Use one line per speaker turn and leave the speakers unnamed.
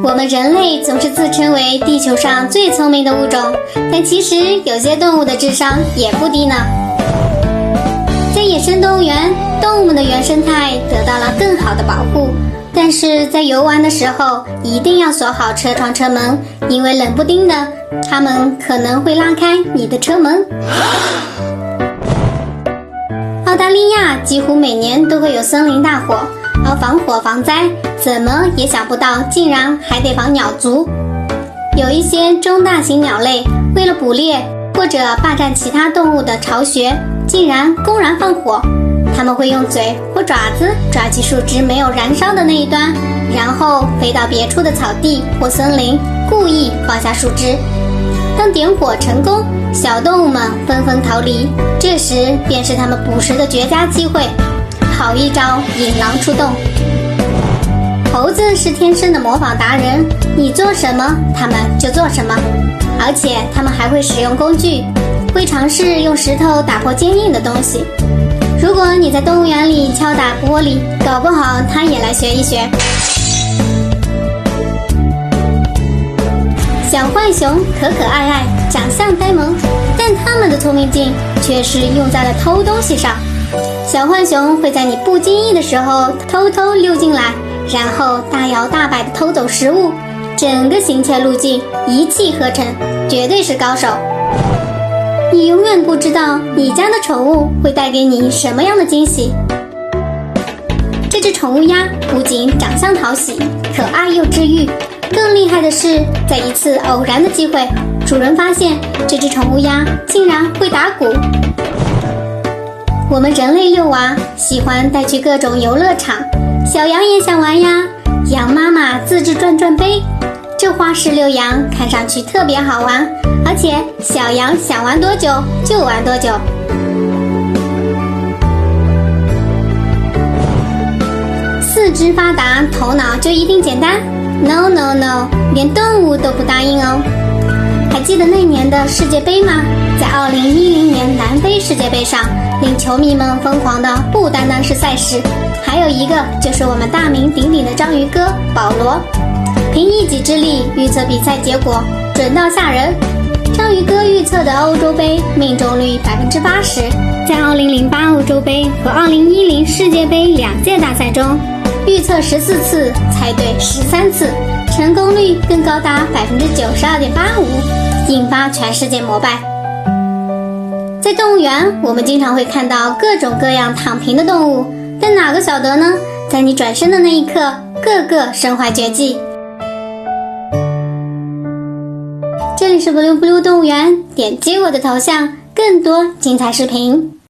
我们人类总是自称为地球上最聪明的物种，但其实有些动物的智商也不低呢。在野生动物园，动物们的原生态得到了更好的保护，但是在游玩的时候一定要锁好车窗车门，因为冷不丁的，它们可能会拉开你的车门。澳大利亚几乎每年都会有森林大火，而防火防灾怎么也想不到竟然还得防鸟族。有一些中大型鸟类为了捕猎或者霸占其他动物的巢穴，竟然公然放火。它们会用嘴或爪子抓起树枝没有燃烧的那一端，然后飞到别处的草地或森林，故意放下树枝。当点火成功，小动物们纷纷逃离，这时便是它们捕食的绝佳机会。好一招引狼出洞。猴子是天生的模仿达人，你做什么它们就做什么，而且它们还会使用工具，会尝试用石头打破坚硬的东西。如果你在动物园里敲打玻璃，搞不好它也来学一学。小浣熊可可爱爱，长相呆萌，但它们的聪明劲却是用在了偷东西上。小浣熊会在你不经意的时候偷偷溜进来，然后大摇大摆地偷走食物，整个行窃路径一气呵成，绝对是高手。你永远不知道你家的宠物会带给你什么样的惊喜。这只宠物鸭不仅长相讨喜，可爱又治愈，更厉害的是，在一次偶然的机会，主人发现这只宠物鸭竟然会打鼓。我们人类遛娃喜欢带去各种游乐场，小羊也想玩呀。羊妈妈自制转转杯，这花式遛羊看上去特别好玩，而且小羊想玩多久就玩多久。四肢发达，头脑就一定简单？ No No No， 连动物都不答应哦。还记得那年的世界杯吗？在2010年南非世界杯上，令球迷们疯狂的不单单是赛事，还有一个就是我们大名鼎鼎的章鱼哥保罗。凭一己之力预测比赛结果，准到吓人。章鱼哥预测的欧洲杯命中率80%，在2008欧洲杯和2010世界杯2届大赛中，预测14次，猜对13次，成功率更高达92.85%，引发全世界膜拜。在动物园，我们经常会看到各种各样躺平的动物，但哪个晓得呢？在你转身的那一刻，个个身怀绝技。这里是 Blue 动物园，点击我的头像，更多精彩视频。